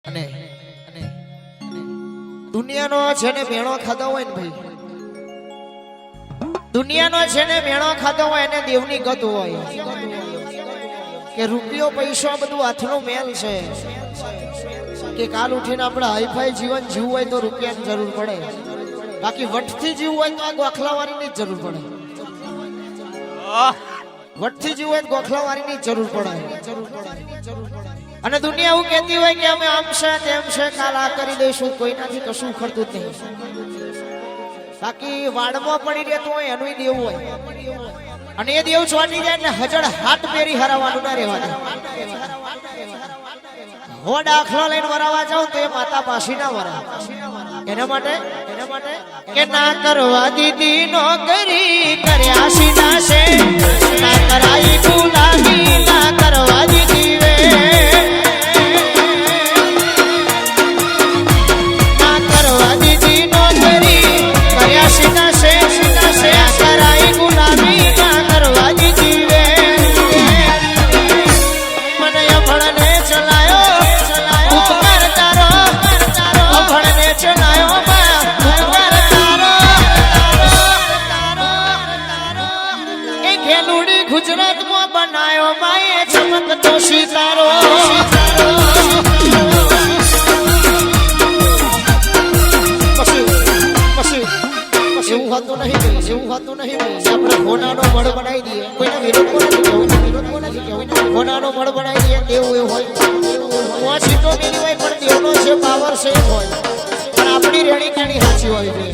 અને દુનિયાનો છે ને મેણો ખાધો હોય ને ભાઈ, દુનિયાનો છે ને મેણો ખાધો હોય એને દેવની ગત હોય કે રૂપિયો પૈસો બધું હાથનો મેલ છે કે કાલ ઉઠીને આપણે હાઈફાઈ જીવન જીવવું હોય તો રૂપિયાની જરૂર પડે, બાકી વટથી જીવવું હોય તો આ ગોખલાવાળીની જ જરૂર પડે, વટથી જીવવું હોય તો ગોખલાવાળીની જ જરૂર પડે. અને દુનિયા એવું કહેતી હોય કે અમે આમ છે તેમ છે, કાલ આ કરી દઈશું, કોઈનાથી કશું ખરતું જ નહીં, બાકી વાડમાં પડી રહેતું હોય એનું દેવું હોય અને એ દેવ ચોટી જાય એટલે હજળ હાથ પેરી હરાવવાનું ના રહેવાનું. હો દાખલો લઈને વરાવા જાવ તો એ માતા પાછી ના વરા. એના માટે કે ના કરવા દીધી નોકરી કર્યા સીના છે, ના કરાઈ ગુલામી ના કરવા દીધી વે, ના કરવા દીધી નોકરી કર્યા સીના છે, ના કરાઈ ગુલામી ના કરવા દીધી વે. મને અભણને ચલાયો ઉપકાર તારો, અભણને ચલાયો ઉપકાર તારો. એ ખેલુડી ગુજરાતમાં બનાયો માએ ચમકતો સિતારો. એવું હોતું નહીં, આપણે હોનાનો મળ બનાવી દઈએ, કોઈના વિરોધમાં નથી કહેવું, હોનાનો મળ બનાવી દઈએ એવું એવું હોય. હું સીટો મેલી હોય પણ દેવનો છે પાવર છે એમ હોય, પણ આપણી રેણી કેણી સાચી હોય છે.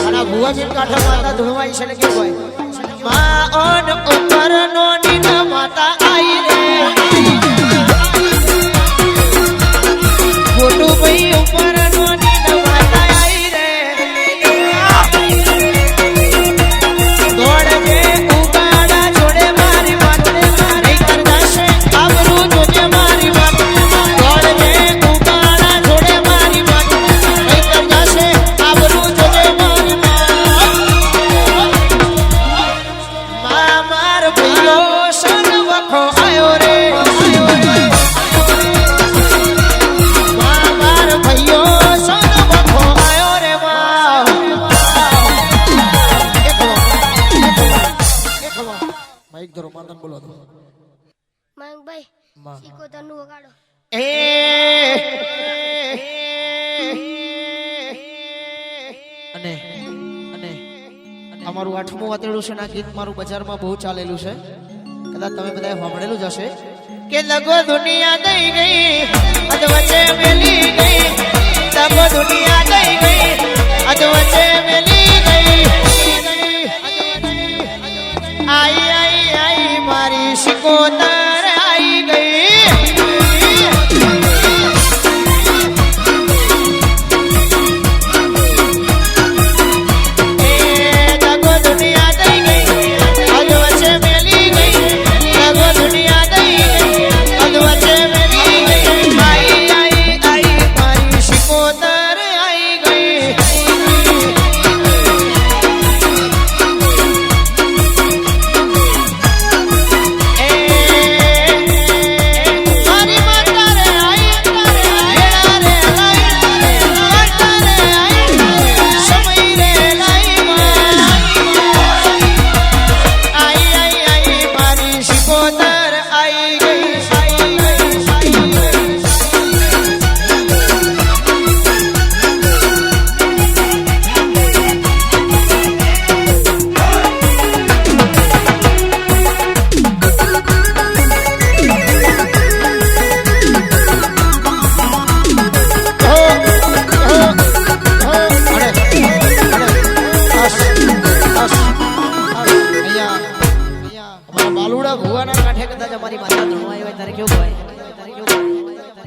અને આ ભુવાજી કાંઠા માતા ધૂળવાઈ છે ને કેવું હોય, મા ઓન ઉપર નો નીના માતા આઈ રે, મોટું ભાઈ ઉપર નો નીના માતા આઈ રે, દોડજે ઉગાડા જોડે મારી વાતે મારી કરદાશે આબરૂ જોજે મારી વાતે, દોડજે ઉગાડા જોડે મારી વાતે મારી કરદાશે આબરૂ જોજે મારી મા માર ભઈઓ સન વખો આયો રે, મા માર ભઈઓ સન વખો આયો રે. માઈક ધરો માતા બોલો તો માંગભાઈ સિકોતરનું વગાડો. અને અમારું 8મું વાતેડું છે ને આ ગીત મારું બજારમાં બહુ ચાલેલું છે, કદાચ તમે બધાએ સાંભળેલું જ હશે કે લગો દુનિયા દઈ ગઈ અધ વચ્ચે મેલી ગઈ, લગો દુનિયા દઈ ગઈ અધ વચ્ચે મેલી ગઈ, આઈ આઈ આઈ મારી સિકોતર આઈ ગઈ.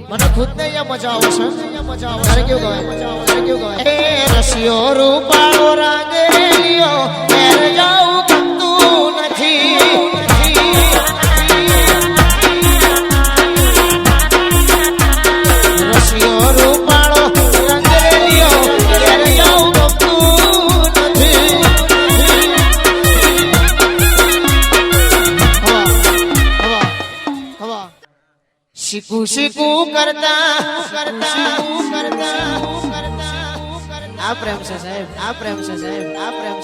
મને ખુદ ને અહીંયા મજા આવશે, તારે કેવું ગવાય રસિયો રૂપાળો રાંગેલિયો ઘેર જાઉં ગમતું નથી, રસિયો રૂપાળો રાંગેલિયો ઘેર જાઉં ગમતું નથી. શીખું શીખું કરતા આ પ્રેમ છે સાહેબ આ પ્રેમ છે સાહેબ આ પ્રેમ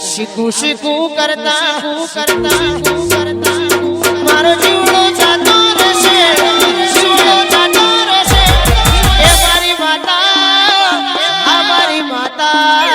શીખું કરતા મારો જીવડો જાતો રહેશે જીવડો જાતો રહેશે એ મારી માતા આ મારી માતા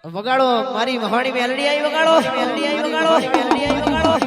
વગાડો મારી મહાણી મેલડી આવી વગાડો મેલડી આવી વગાડો મેલડી આવી વગાડો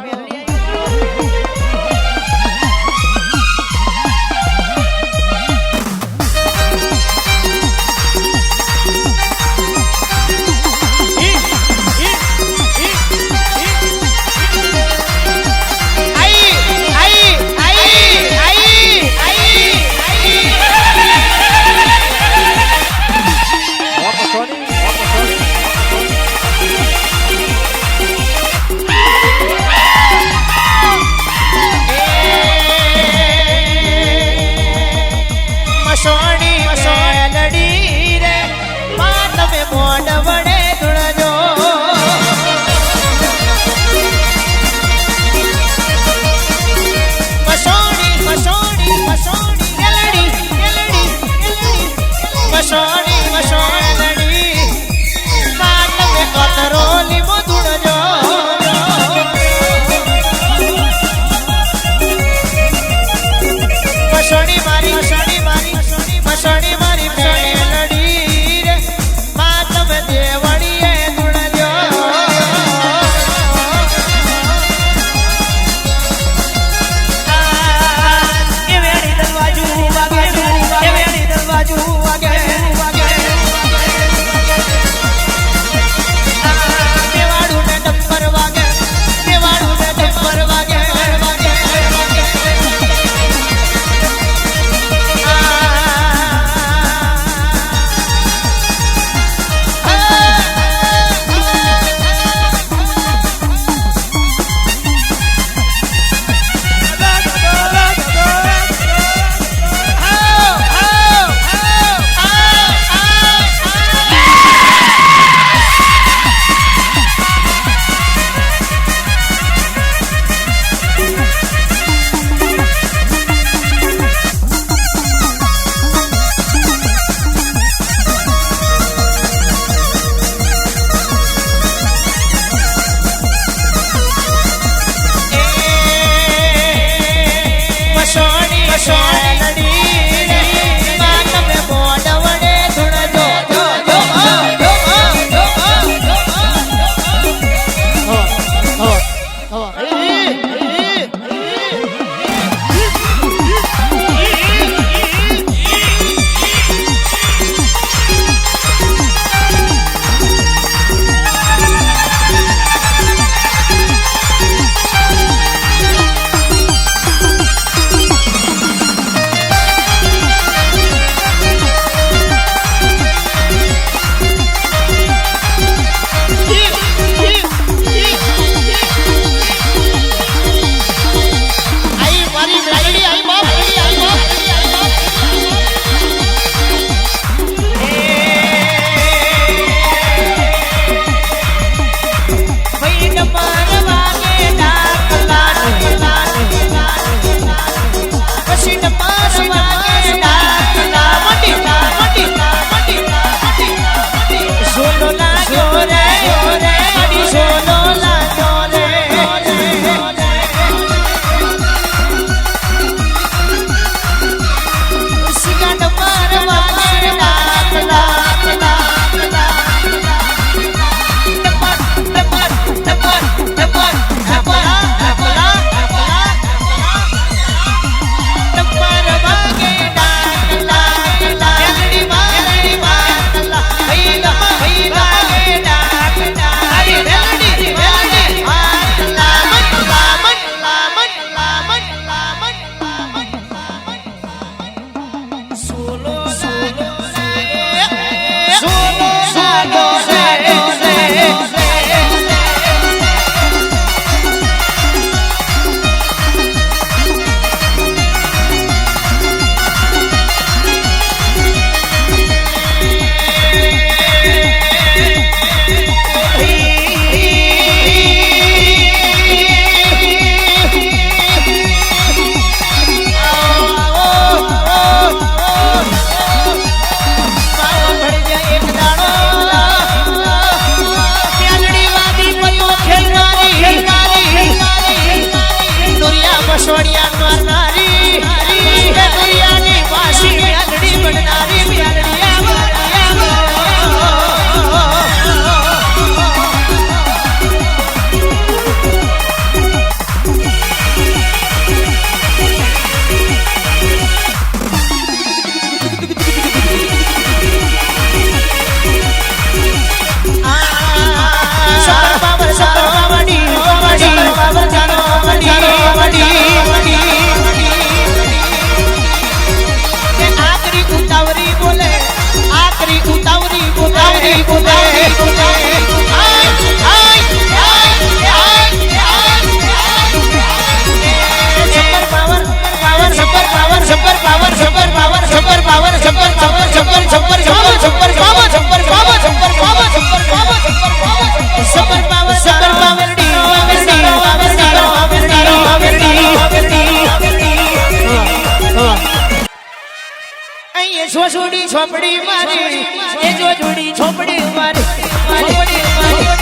છોપડી મારી એ જો જોડી છોપડી મારી છોપડી મારી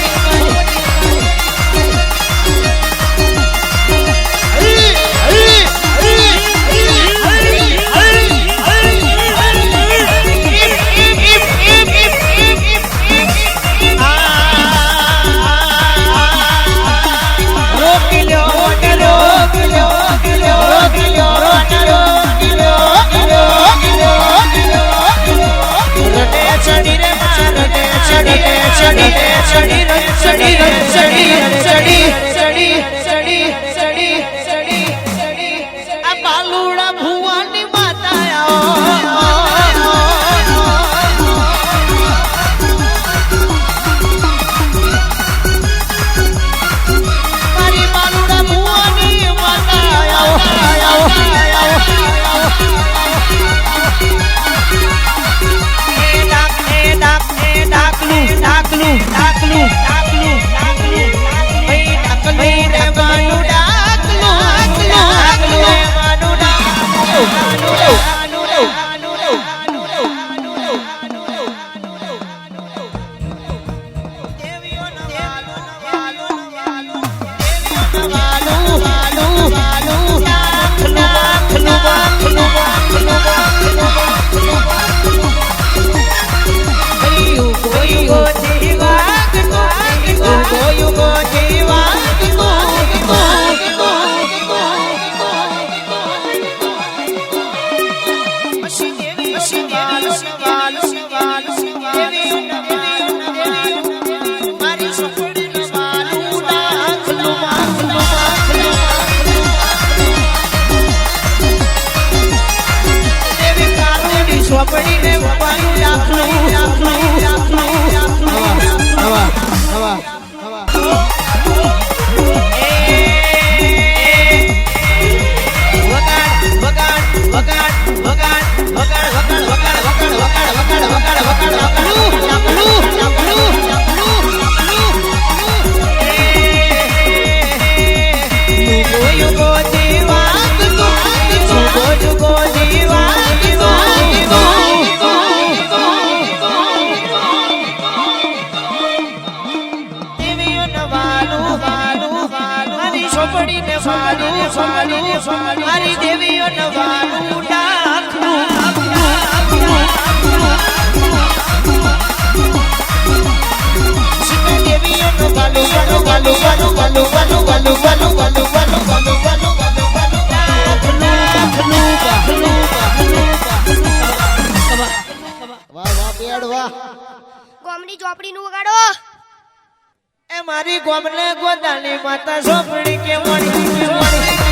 મારી દેવીઓ નવાનું ડાકનું દેવીઓ ગોમડી ચોપડી નું વગાડો એ મારી ગોમને ગોદાની માતા સોપડી કે મણી